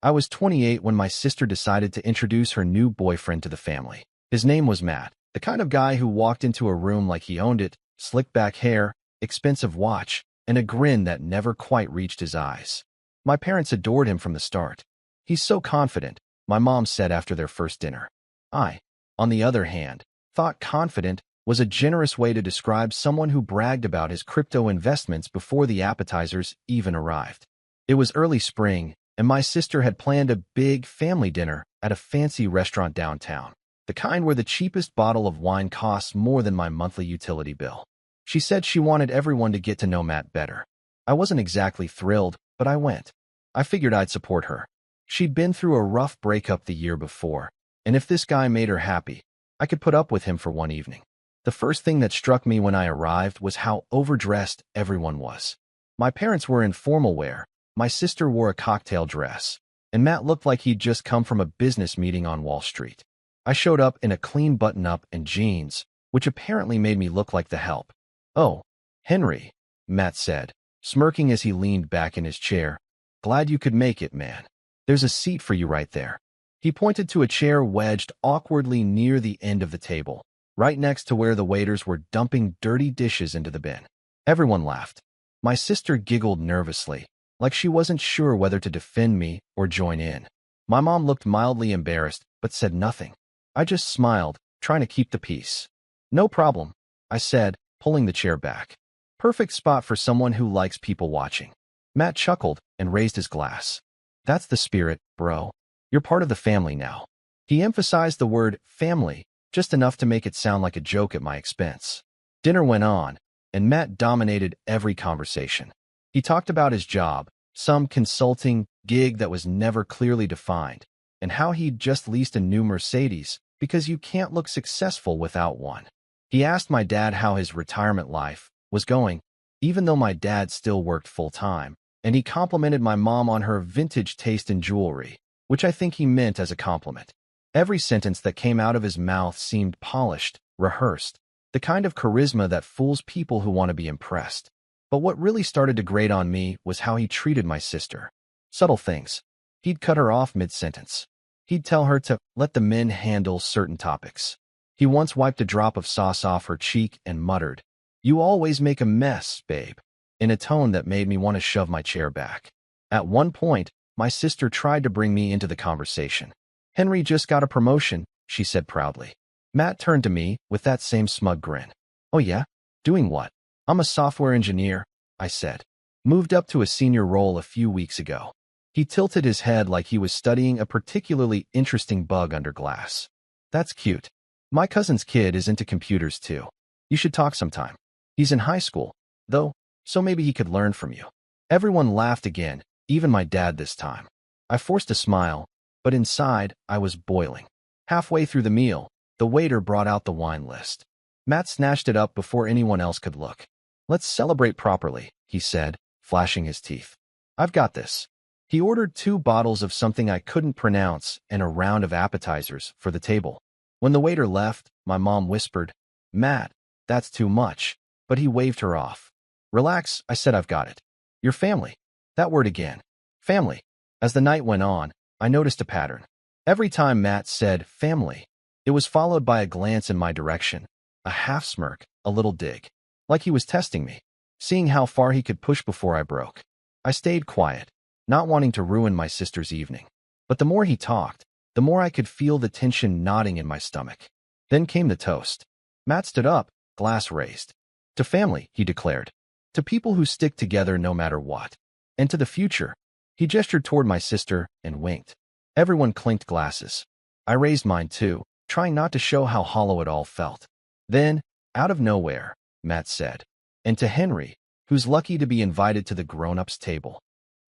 I was 28 when my sister decided to introduce her new boyfriend to the family. His name was Matt, the kind of guy who walked into a room like he owned it, slick back hair, expensive watch, and a grin that never quite reached his eyes. My parents adored him from the start. "He's so confident," my mom said after their first dinner. I, on the other hand, thought confident was a generous way to describe someone who bragged about his crypto investments before the appetizers even arrived. It was early spring, and my sister had planned a big family dinner at a fancy restaurant downtown, the kind where the cheapest bottle of wine costs more than my monthly utility bill. She said she wanted everyone to get to know Matt better. I wasn't exactly thrilled, but I went. I figured I'd support her. She'd been through a rough breakup the year before, and if this guy made her happy, I could put up with him for one evening. The first thing that struck me when I arrived was how overdressed everyone was. My parents were in formal wear, my sister wore a cocktail dress, and Matt looked like he'd just come from a business meeting on Wall Street. I showed up in a clean button-up and jeans, which apparently made me look like the help. "Oh, Henry," Matt said, smirking as he leaned back in his chair. "Glad you could make it, man. There's a seat for you right there." He pointed to a chair wedged awkwardly near the end of the table, right next to where the waiters were dumping dirty dishes into the bin. Everyone laughed. My sister giggled nervously, like she wasn't sure whether to defend me or join in. My mom looked mildly embarrassed, but said nothing. I just smiled, trying to keep the peace. "No problem," I said, pulling the chair back. "Perfect spot for someone who likes people watching." Matt chuckled and raised his glass. "That's the spirit, bro. You're part of the family now." He emphasized the word family, just enough to make it sound like a joke at my expense. Dinner went on, and Matt dominated every conversation. He talked about his job, some consulting gig that was never clearly defined, and how he'd just leased a new Mercedes because you can't look successful without one. He asked my dad how his retirement life was going, even though my dad still worked full-time, and he complimented my mom on her vintage taste in jewelry, which I think he meant as a compliment. Every sentence that came out of his mouth seemed polished, rehearsed, the kind of charisma that fools people who want to be impressed. But what really started to grate on me was how he treated my sister. Subtle things. He'd cut her off mid-sentence. He'd tell her to let the men handle certain topics. He once wiped a drop of sauce off her cheek and muttered, "You always make a mess, babe," in a tone that made me want to shove my chair back. At one point, my sister tried to bring me into the conversation. "Henry just got a promotion," she said proudly. Matt turned to me with that same smug grin. "Oh yeah? Doing what?" "I'm a software engineer," I said. "Moved up to a senior role a few weeks ago." He tilted his head like he was studying a particularly interesting bug under glass. "That's cute. My cousin's kid is into computers too. You should talk sometime. He's in high school, though, so maybe he could learn from you." Everyone laughed again, even my dad this time. I forced a smile, but inside, I was boiling. Halfway through the meal, the waiter brought out the wine list. Matt snatched it up before anyone else could look. "Let's celebrate properly," he said, flashing his teeth. "I've got this." He ordered 2 bottles of something I couldn't pronounce and a round of appetizers for the table. When the waiter left, my mom whispered, "Matt, that's too much," but he waved her off. "Relax," I said, "I've got it." "Your family." That word again. Family. As the night went on, I noticed a pattern. Every time Matt said family, it was followed by a glance in my direction, a half smirk, a little dig. Like he was testing me, seeing how far he could push before I broke. I stayed quiet, not wanting to ruin my sister's evening. But the more he talked, the more I could feel the tension knotting in my stomach. Then came the toast. Matt stood up, glass raised. "To family," he declared. "To people who stick together no matter what. And to the future." He gestured toward my sister and winked. Everyone clinked glasses. I raised mine too, trying not to show how hollow it all felt. Then, out of nowhere, Matt said, "And to Henry, who's lucky to be invited to the grown-ups table."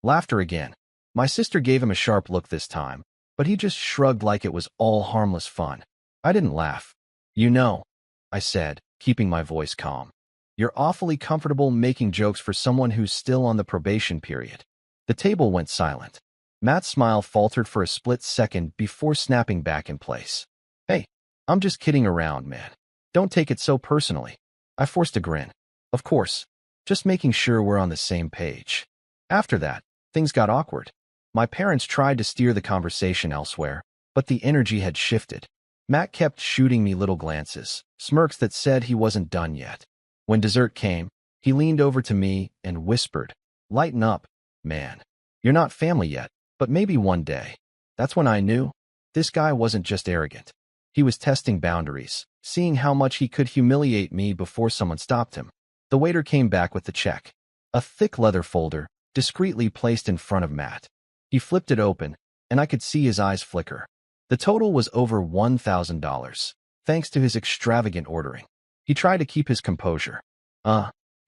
Laughter again. My sister gave him a sharp look this time, but he just shrugged like it was all harmless fun. I didn't laugh. "You know," I said, keeping my voice calm, "you're awfully comfortable making jokes for someone who's still on the probation period." The table went silent. Matt's smile faltered for a split second before snapping back in place. "Hey, I'm just kidding around, man. Don't take it so personally." I forced a grin. "Of course. Just making sure we're on the same page." After that, things got awkward. My parents tried to steer the conversation elsewhere, but the energy had shifted. Matt kept shooting me little glances, smirks that said he wasn't done yet. When dessert came, he leaned over to me and whispered, "Lighten up, man. You're not family yet, but maybe one day." That's when I knew this guy wasn't just arrogant. He was testing boundaries, seeing how much he could humiliate me before someone stopped him. The waiter came back with the check, a thick leather folder, discreetly placed in front of Matt. He flipped it open, and I could see his eyes flicker. The total was over $1,000, thanks to his extravagant ordering. He tried to keep his composure.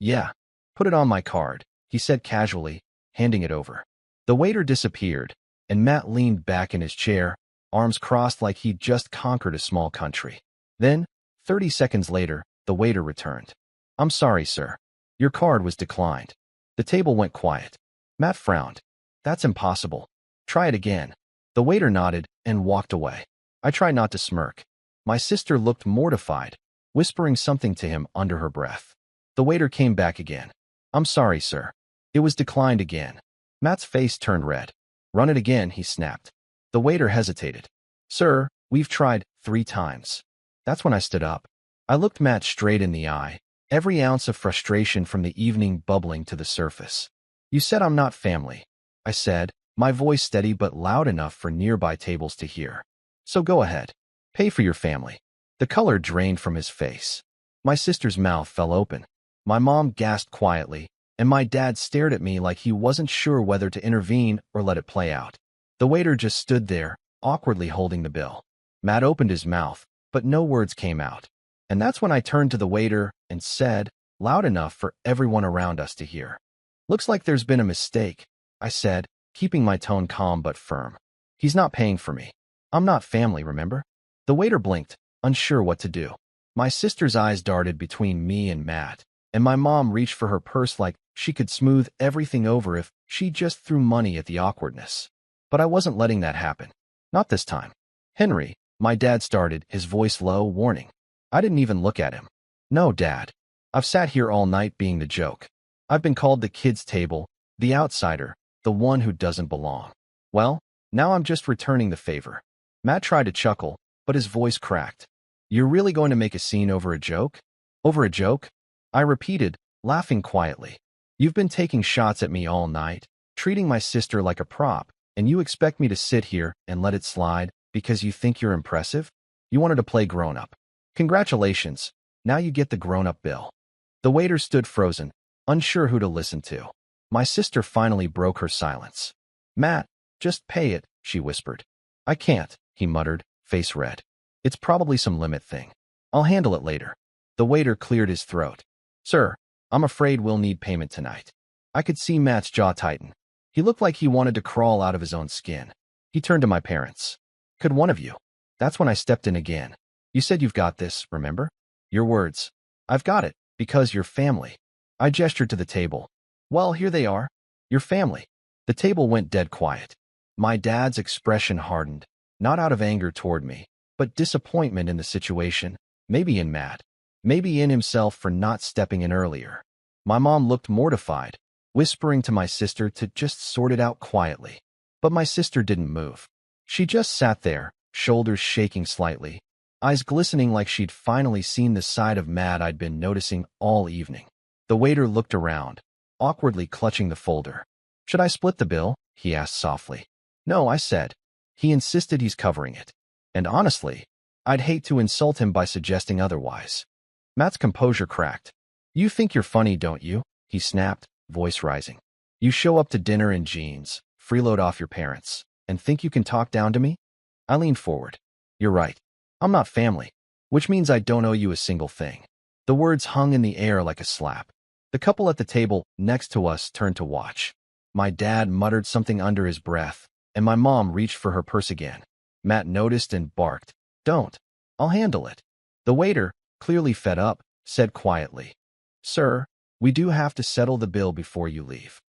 Yeah, put it on my card," he said casually, handing it over. The waiter disappeared, and Matt leaned back in his chair, arms crossed like he'd just conquered a small country. Then, 30 seconds later, the waiter returned. "I'm sorry, sir. Your card was declined." The table went quiet. Matt frowned. "That's impossible. Try it again." The waiter nodded and walked away. I tried not to smirk. My sister looked mortified, whispering something to him under her breath. The waiter came back again. "I'm sorry, sir. It was declined again." Matt's face turned red. "Run it again," he snapped. The waiter hesitated. "Sir, we've tried 3 times." That's when I stood up. I looked Matt straight in the eye, every ounce of frustration from the evening bubbling to the surface. "You said I'm not family," I said, my voice steady but loud enough for nearby tables to hear. "So go ahead. Pay for your family." The color drained from his face. My sister's mouth fell open. My mom gasped quietly, and my dad stared at me like he wasn't sure whether to intervene or let it play out. The waiter just stood there, awkwardly holding the bill. Matt opened his mouth, but no words came out. And that's when I turned to the waiter and said, loud enough for everyone around us to hear, "Looks like there's been a mistake," I said, keeping my tone calm but firm. "He's not paying for me. I'm not family, remember?" The waiter blinked, unsure what to do. My sister's eyes darted between me and Matt, and my mom reached for her purse like she could smooth everything over if she just threw money at the awkwardness. But I wasn't letting that happen. Not this time. "Henry," my dad started, his voice low, warning. I didn't even look at him. "No, Dad. I've sat here all night being the joke. I've been called the kids' table, the outsider, the one who doesn't belong. Well, now I'm just returning the favor." Matt tried to chuckle, but his voice cracked. "You're really going to make a scene over a joke?" "Over a joke?" I repeated, laughing quietly. "You've been taking shots at me all night, treating my sister like a prop, and you expect me to sit here and let it slide because you think you're impressive? You wanted to play grown-up. Congratulations, now you get the grown-up bill." The waiter stood frozen, unsure who to listen to. My sister finally broke her silence. "Matt, just pay it," she whispered. "I can't," he muttered, face red. "It's probably some limit thing. I'll handle it later." The waiter cleared his throat. "Sir, I'm afraid we'll need payment tonight." I could see Matt's jaw tighten. He looked like he wanted to crawl out of his own skin. He turned to my parents. "Could one of you?" That's when I stepped in again. "You said you've got this, remember? Your words." "I've got it, because you're family." I gestured to the table. "Well, here they are. Your family." The table went dead quiet. My dad's expression hardened, not out of anger toward me, but disappointment in the situation, maybe in Matt, maybe in himself for not stepping in earlier. My mom looked mortified, whispering to my sister to just sort it out quietly. But my sister didn't move. She just sat there, shoulders shaking slightly, eyes glistening like she'd finally seen the side of Matt I'd been noticing all evening. The waiter looked around, awkwardly clutching the folder. "Should I split the bill?" he asked softly. "No," I said. He insisted he's covering it. And honestly, I'd hate to insult him by suggesting otherwise. Matt's composure cracked. "You think you're funny, don't you?" he snapped, voice rising. "You show up to dinner in jeans, freeload off your parents, and think you can talk down to me?" I leaned forward. "You're right. I'm not family, which means I don't owe you a single thing." The words hung in the air like a slap. The couple at the table next to us turned to watch. My dad muttered something under his breath, and my mom reached for her purse again. Matt noticed and barked, "Don't. I'll handle it." The waiter, clearly fed up, said quietly, "Sir, we do have to settle the bill before you leave."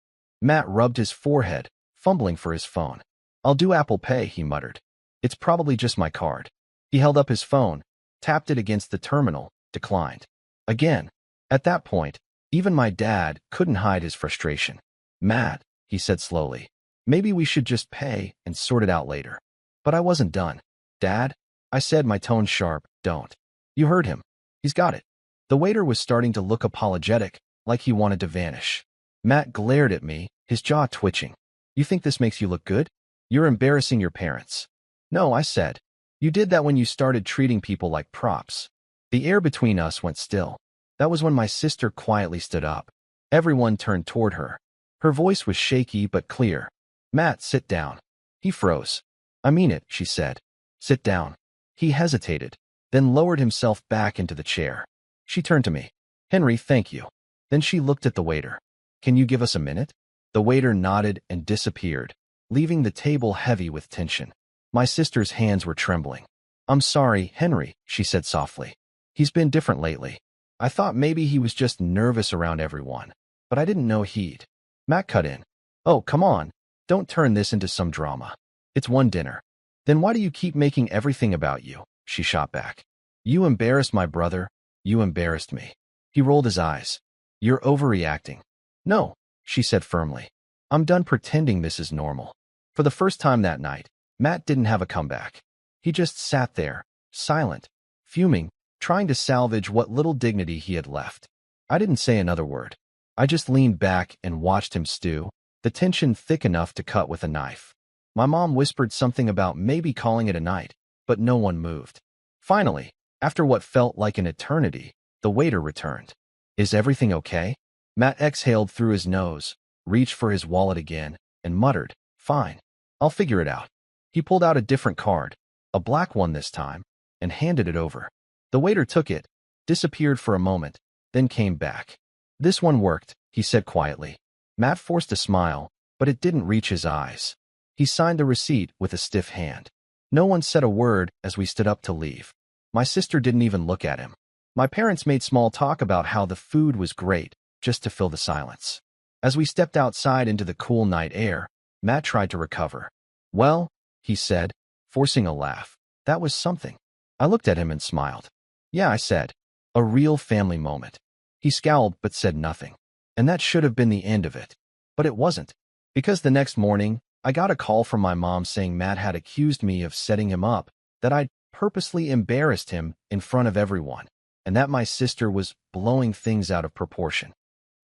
Matt rubbed his forehead, fumbling for his phone. "I'll do Apple Pay," he muttered. "It's probably just my card." He held up his phone, tapped it against the terminal, declined. Again. At that point, even my dad couldn't hide his frustration. "Matt," he said slowly, Maybe we should just pay and sort it out later. But I wasn't done. Dad, I said, my tone sharp, don't. You heard him. He's got it. The waiter was starting to look apologetic, like he wanted to vanish. Matt glared at me, his jaw twitching. You think this makes you look good? You're embarrassing your parents. No, I said. You did that when you started treating people like props. The air between us went still. That was when my sister quietly stood up. Everyone turned toward her. Her voice was shaky but clear. Matt, sit down. He froze. I mean it, she said. Sit down. He hesitated, then lowered himself back into the chair. She turned to me. Henry, thank you. Then she looked at the waiter. Can you give us a minute? The waiter nodded and disappeared, leaving the table heavy with tension. My sister's hands were trembling. I'm sorry, Henry, she said softly. He's been different lately. I thought maybe he was just nervous around everyone, but I didn't know he'd. Matt cut in. Oh, come on. Don't turn this into some drama. It's one dinner. Then why do you keep making everything about you? She shot back. You embarrassed my brother. You embarrassed me. He rolled his eyes. You're overreacting. No, she said firmly. I'm done pretending this is normal. For the first time that night, Matt didn't have a comeback. He just sat there, silent, fuming, trying to salvage what little dignity he had left. I didn't say another word. I just leaned back and watched him stew, the tension thick enough to cut with a knife. My mom whispered something about maybe calling it a night, but no one moved. Finally, after what felt like an eternity, the waiter returned. Is everything okay? Matt exhaled through his nose, reached for his wallet again, and muttered, Fine, I'll figure it out. He pulled out a different card, a black one this time, and handed it over. The waiter took it, disappeared for a moment, then came back. This one worked, he said quietly. Matt forced a smile, but it didn't reach his eyes. He signed the receipt with a stiff hand. No one said a word as we stood up to leave. My sister didn't even look at him. My parents made small talk about how the food was great, just to fill the silence. As we stepped outside into the cool night air, Matt tried to recover. Well, he said, forcing a laugh. That was something. I looked at him and smiled. Yeah, I said. A real family moment. He scowled but said nothing. And that should have been the end of it. But it wasn't. Because the next morning, I got a call from my mom saying Matt had accused me of setting him up, that I'd purposely embarrassed him in front of everyone, and that my sister was blowing things out of proportion.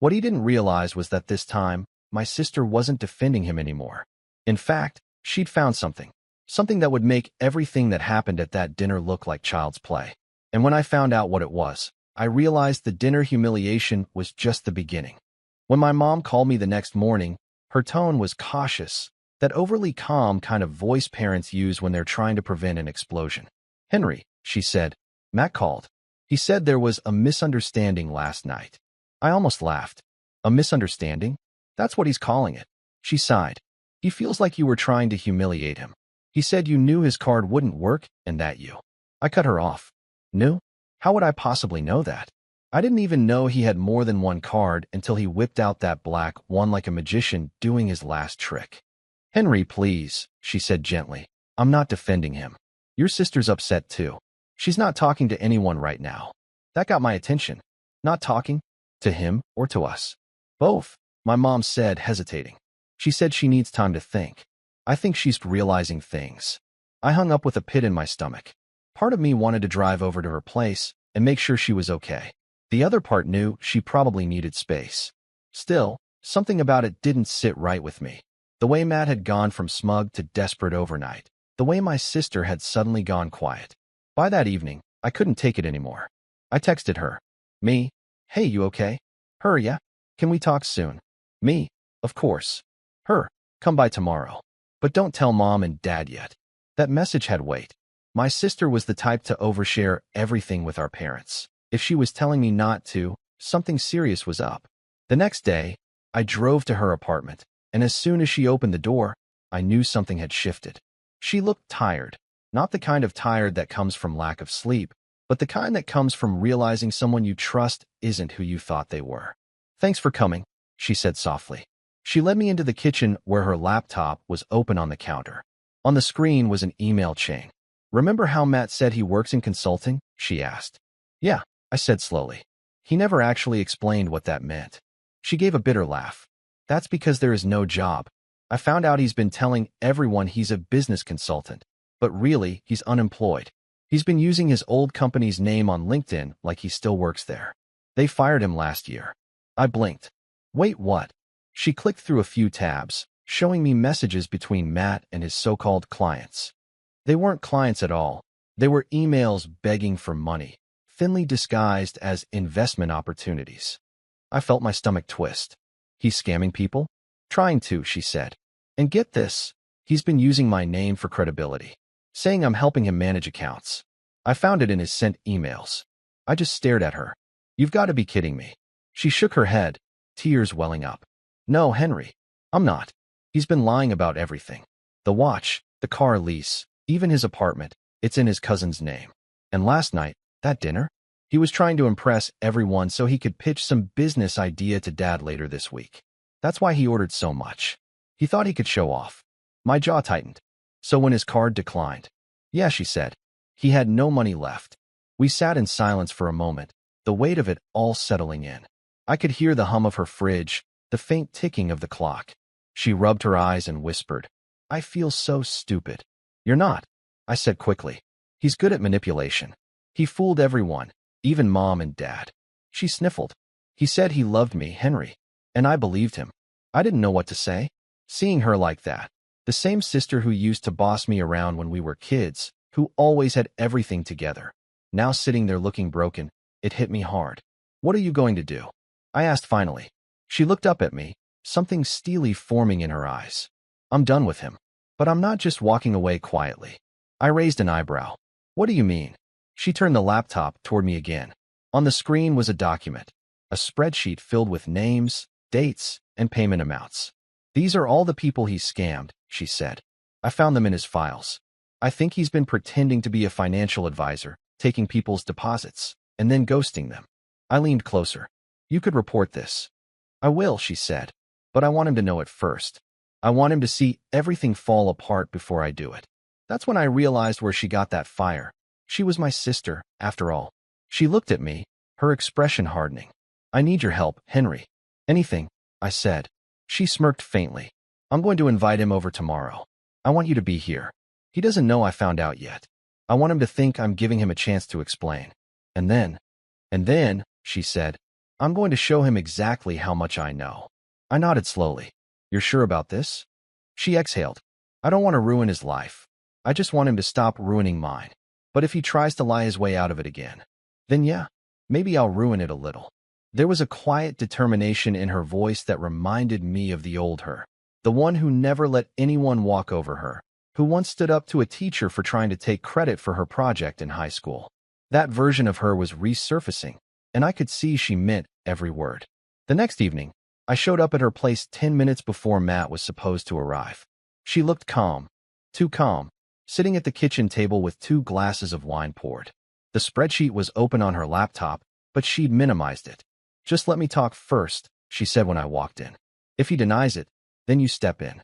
What he didn't realize was that this time, my sister wasn't defending him anymore. In fact, she'd found something that would make everything that happened at that dinner look like child's play. And when I found out what it was, I realized the dinner humiliation was just the beginning. When my mom called me the next morning, her tone was cautious, that overly calm kind of voice parents use when they're trying to prevent an explosion. Henry, she said. Matt called. He said there was a misunderstanding last night. I almost laughed. A misunderstanding? That's what he's calling it. She sighed. He feels like you were trying to humiliate him. He said you knew his card wouldn't work and that you. I cut her off. Knew? How would I possibly know that? I didn't even know he had more than one card until he whipped out that black one like a magician doing his last trick. Henry, please, she said gently. I'm not defending him. Your sister's upset too. She's not talking to anyone right now. That got my attention. Not talking? To him or to us? Both, my mom said, hesitating. She said she needs time to think. I think she's realizing things. I hung up with a pit in my stomach. Part of me wanted to drive over to her place and make sure she was okay. The other part knew she probably needed space. Still, something about it didn't sit right with me. The way Matt had gone from smug to desperate overnight. The way my sister had suddenly gone quiet. By that evening, I couldn't take it anymore. I texted her. Me? Hey, you okay? Her, yeah? Can we talk soon? Me? Of course. Her? Come by tomorrow. But don't tell mom and dad yet. That message had weight. My sister was the type to overshare everything with our parents. If she was telling me not to, something serious was up. The next day, I drove to her apartment, and as soon as she opened the door, I knew something had shifted. She looked tired, not the kind of tired that comes from lack of sleep, but the kind that comes from realizing someone you trust isn't who you thought they were. Thanks for coming, she said softly. She led me into the kitchen where her laptop was open on the counter. On the screen was an email chain. Remember how Matt said he works in consulting? She asked. Yeah, I said slowly. He never actually explained what that meant. She gave a bitter laugh. That's because there is no job. I found out he's been telling everyone he's a business consultant, but really, he's unemployed. He's been using his old company's name on LinkedIn like he still works there. They fired him last year. I blinked. Wait, what? She clicked through a few tabs, showing me messages between Matt and his so-called clients. They weren't clients at all. They were emails begging for money, thinly disguised as investment opportunities. I felt my stomach twist. He's scamming people? Trying to, she said. And get this, he's been using my name for credibility, saying I'm helping him manage accounts. I found it in his sent emails. I just stared at her. You've got to be kidding me. She shook her head, tears welling up. No, Henry, I'm not. He's been lying about everything. The watch, the car lease, even his apartment, it's in his cousin's name. And last night, that dinner? He was trying to impress everyone so he could pitch some business idea to Dad later this week. That's why he ordered so much. He thought he could show off. My jaw tightened. So when his card declined, yeah, she said. He had no money left. We sat in silence for a moment, the weight of it all settling in. I could hear the hum of her fridge, the faint ticking of the clock. She rubbed her eyes and whispered, I feel so stupid. You're not, I said quickly. He's good at manipulation. He fooled everyone, even Mom and Dad. She sniffled. He said he loved me, Henry. And I believed him. I didn't know what to say. Seeing her like that, the same sister who used to boss me around when we were kids, who always had everything together, now sitting there looking broken, it hit me hard. What are you going to do? I asked finally. She looked up at me, something steely forming in her eyes. I'm done with him. But I'm not just walking away quietly. I raised an eyebrow. What do you mean? She turned the laptop toward me again. On the screen was a document, a spreadsheet filled with names, dates, and payment amounts. These are all the people he scammed, she said. I found them in his files. I think he's been pretending to be a financial advisor, taking people's deposits, and then ghosting them. I leaned closer. You could report this. I will, she said. But I want him to know it first. I want him to see everything fall apart before I do it. That's when I realized where she got that fire. She was my sister, after all. She looked at me, her expression hardening. I need your help, Henry. Anything, I said. She smirked faintly. I'm going to invite him over tomorrow. I want you to be here. He doesn't know I found out yet. I want him to think I'm giving him a chance to explain. And then, she said, I'm going to show him exactly how much I know. I nodded slowly. You're sure about this? She exhaled. I don't want to ruin his life. I just want him to stop ruining mine. But if he tries to lie his way out of it again, then yeah, maybe I'll ruin it a little. There was a quiet determination in her voice that reminded me of the old her, the one who never let anyone walk over her, who once stood up to a teacher for trying to take credit for her project in high school. That version of her was resurfacing, and I could see she meant every word. The next evening, I showed up at her place 10 minutes before Matt was supposed to arrive. She looked calm, too calm, sitting at the kitchen table with 2 glasses of wine poured. The spreadsheet was open on her laptop, but she'd minimized it. Just let me talk first, she said when I walked in. If he denies it, then you step in.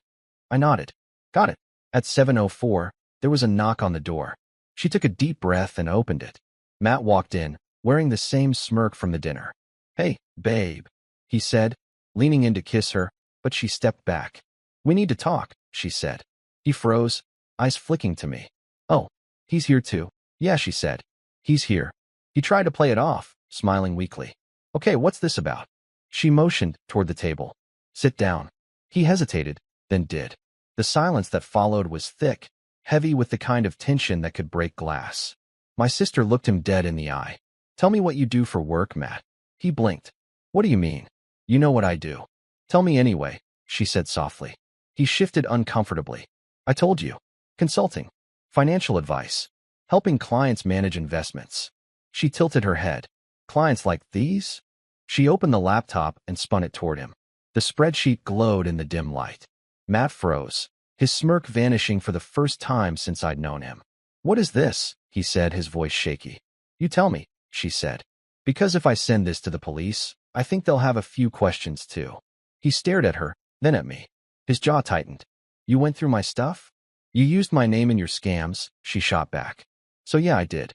I nodded. Got it. At 7:04, there was a knock on the door. She took a deep breath and opened it. Matt walked in, wearing the same smirk from the dinner. Hey, babe, he said, leaning in to kiss her, but she stepped back. We need to talk, she said. He froze, eyes flicking to me. Oh, he's here too. Yeah, she said. He's here. He tried to play it off, smiling weakly. Okay, what's this about? She motioned toward the table. Sit down. He hesitated, then did. The silence that followed was thick, heavy with the kind of tension that could break glass. My sister looked him dead in the eye. Tell me what you do for work, Matt. He blinked. What do you mean? You know what I do. Tell me anyway, she said softly. He shifted uncomfortably. I told you. Consulting. Financial advice. Helping clients manage investments. She tilted her head. Clients like these? She opened the laptop and spun it toward him. The spreadsheet glowed in the dim light. Matt froze, his smirk vanishing for the first time since I'd known him. What is this? He said, his voice shaky. You tell me, she said. Because if I send this to the police, I think they'll have a few questions too. He stared at her, then at me. His jaw tightened. You went through my stuff? You used my name in your scams, she shot back. So yeah, I did.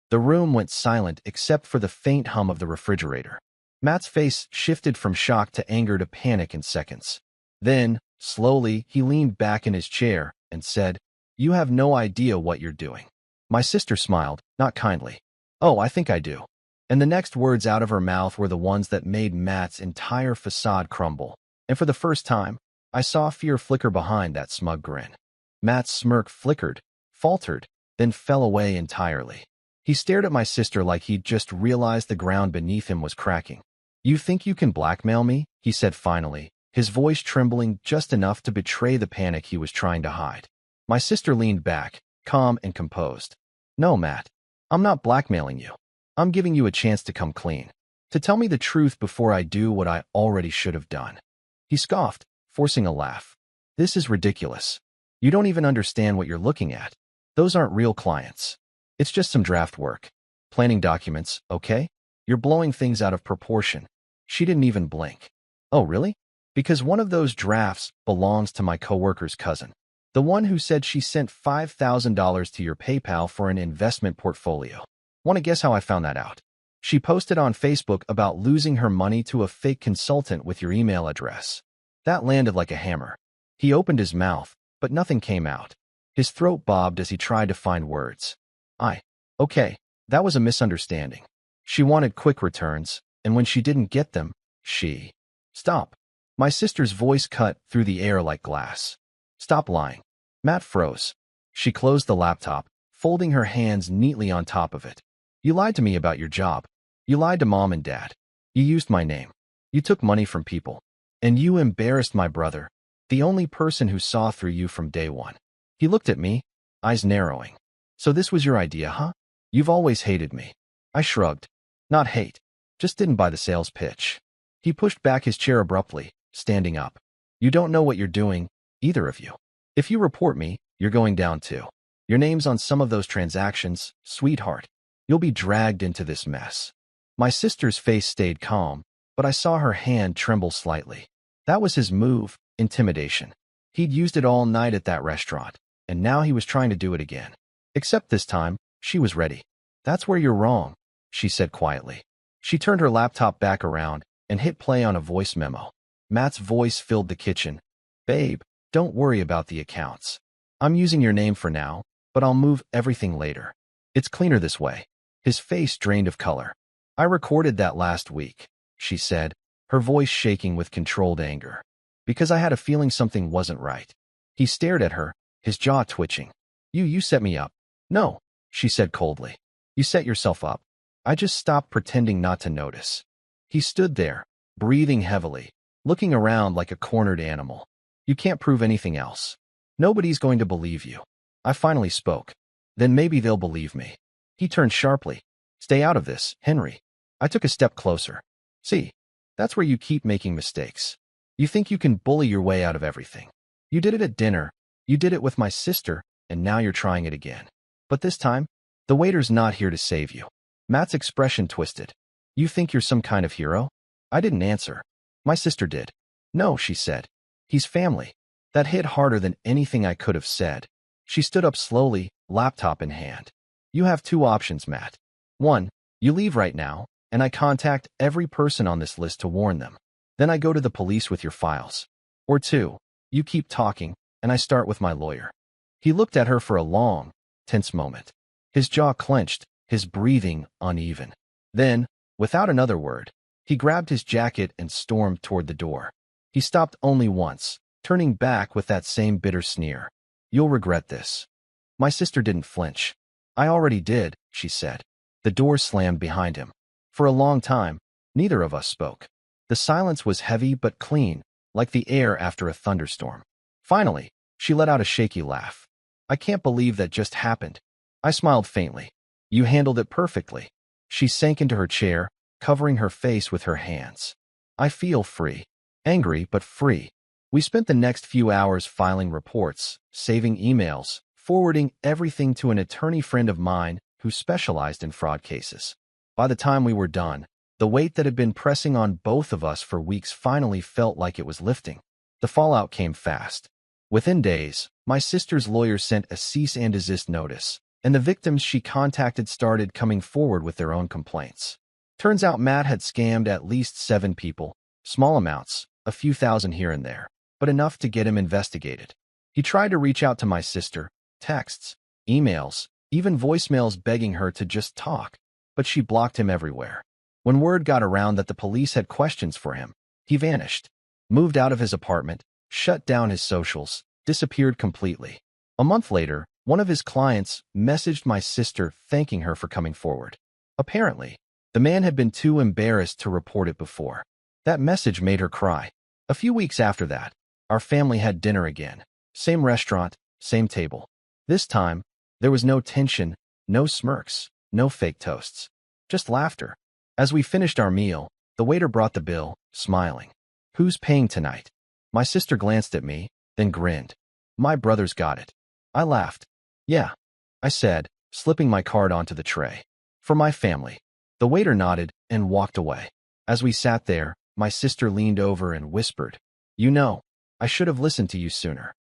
The room went silent except for the faint hum of the refrigerator. Matt's face shifted from shock to anger to panic in seconds. Then, Slowly, he leaned back in his chair and said, "You have no idea what you're doing." My sister smiled, not kindly. "Oh, I think I do." And the next words out of her mouth were the ones that made Matt's entire facade crumble. And for the first time, I saw fear flicker behind that smug grin. Matt's smirk flickered, faltered, then fell away entirely. He stared at my sister like he'd just realized the ground beneath him was cracking. "You think you can blackmail me?" he said finally, his voice trembling just enough to betray the panic he was trying to hide. My sister leaned back, calm and composed. "No, Matt. I'm not blackmailing you. I'm giving you a chance to come clean. To tell me the truth before I do what I already should have done." He scoffed, forcing a laugh. "This is ridiculous. You don't even understand what you're looking at. Those aren't real clients. It's just some draft work. Planning documents, okay? You're blowing things out of proportion." She didn't even blink. "Oh, really? Because one of those drafts belongs to my coworker's cousin. The one who said she sent $5,000 to your PayPal for an investment portfolio. Want to guess how I found that out? She posted on Facebook about losing her money to a fake consultant with your email address." That landed like a hammer. He opened his mouth, but nothing came out. His throat bobbed as he tried to find words. Okay, that was a misunderstanding. She wanted quick returns, and when she didn't get them, she... Stop. My sister's voice cut through the air like glass. "Stop lying." Matt froze. She closed the laptop, folding her hands neatly on top of it. "You lied to me about your job. You lied to Mom and Dad. You used my name. You took money from people. And you embarrassed my brother, the only person who saw through you from day one." He looked at me, eyes narrowing. "So this was your idea, huh? You've always hated me." I shrugged. "Not hate. Just didn't buy the sales pitch." He pushed back his chair abruptly, standing up. "You don't know what you're doing, either of you. If you report me, you're going down too. Your name's on some of those transactions, sweetheart. You'll be dragged into this mess." My sister's face stayed calm, but I saw her hand tremble slightly. That was his move, intimidation. He'd used it all night at that restaurant, and now he was trying to do it again. Except this time, she was ready. "That's where you're wrong," she said quietly. She turned her laptop back around and hit play on a voice memo. Matt's voice filled the kitchen. "Babe, don't worry about the accounts. I'm using your name for now, but I'll move everything later. It's cleaner this way." His face drained of color. "I recorded that last week," she said, her voice shaking with controlled anger. "Because I had a feeling something wasn't right." He stared at her, his jaw twitching. You set me up." "No," she said coldly. "You set yourself up. I just stopped pretending not to notice." He stood there, breathing heavily, looking around like a cornered animal. "You can't prove anything else. Nobody's going to believe you." I finally spoke. "Then maybe they'll believe me." He turned sharply. "Stay out of this, Henry." I took a step closer. "See, that's where you keep making mistakes. You think you can bully your way out of everything. You did it at dinner, you did it with my sister, and now you're trying it again. But this time, the waiter's not here to save you." Matt's expression twisted. "You think you're some kind of hero?" I didn't answer. My sister did. "No," she said. "He's family." That hit harder than anything I could have said. She stood up slowly, laptop in hand. "You have two options, Matt. One, you leave right now, and I contact every person on this list to warn them. Then I go to the police with your files. Or two, you keep talking, and I start with my lawyer." He looked at her for a long, tense moment. His jaw clenched, his breathing uneven. Then, without another word, he grabbed his jacket and stormed toward the door. He stopped only once, turning back with that same bitter sneer. "You'll regret this." My sister didn't flinch. "I already did," she said. The door slammed behind him. For a long time, neither of us spoke. The silence was heavy but clean, like the air after a thunderstorm. Finally, she let out a shaky laugh. "I can't believe that just happened." I smiled faintly. "You handled it perfectly." She sank into her chair, covering her face with her hands. "I feel free. Angry, but free." We spent the next few hours filing reports, saving emails, forwarding everything to an attorney friend of mine who specialized in fraud cases. By the time we were done, the weight that had been pressing on both of us for weeks finally felt like it was lifting. The fallout came fast. Within days, my sister's lawyer sent a cease and desist notice, and the victims she contacted started coming forward with their own complaints. Turns out Matt had scammed at least 7 people, small amounts, a few thousand here and there. but enough to get him investigated. He tried to reach out to my sister, texts, emails, even voicemails begging her to just talk, but she blocked him everywhere. When word got around that the police had questions for him, he vanished, moved out of his apartment, shut down his socials, disappeared completely. A month later, one of his clients messaged my sister thanking her for coming forward. Apparently, the man had been too embarrassed to report it before. That message made her cry. A few weeks after that, our family had dinner again. Same restaurant, same table. This time, there was no tension, no smirks, no fake toasts. Just laughter. As we finished our meal, the waiter brought the bill, smiling. "Who's paying tonight?" My sister glanced at me, then grinned. "My brother's got it." I laughed. "Yeah," I said, slipping my card onto the tray. "For my family." The waiter nodded and walked away. As we sat there, my sister leaned over and whispered, "You know, I should have listened to you sooner."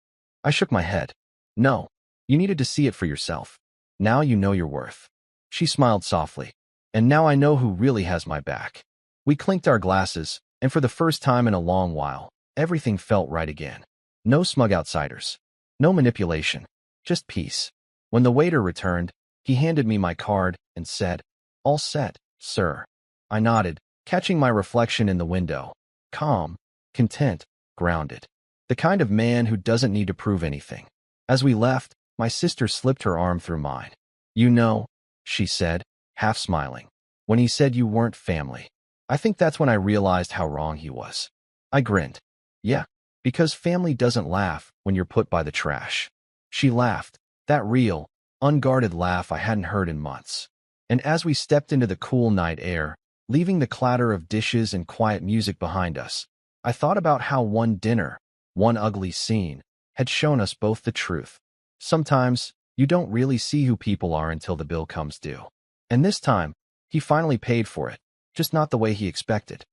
I shook my head. "No, you needed to see it for yourself. Now you know your worth." She smiled softly. "And now I know who really has my back." We clinked our glasses, and for the first time in a long while, everything felt right again. No smug outsiders. No manipulation. Just peace. When the waiter returned, he handed me my card and said, "All set, sir." I nodded, catching my reflection in the window. Calm, content, grounded. The kind of man who doesn't need to prove anything. As we left, my sister slipped her arm through mine. "You know," she said, half smiling, "when he said you weren't family, I think that's when I realized how wrong he was." I grinned. "Yeah, because family doesn't laugh when you're put by the trash." She laughed, that real, unguarded laugh I hadn't heard in months. And as we stepped into the cool night air, leaving the clatter of dishes and quiet music behind us, I thought about how one dinner, one ugly scene, had shown us both the truth. Sometimes, you don't really see who people are until the bill comes due. And this time, he finally paid for it, just not the way he expected.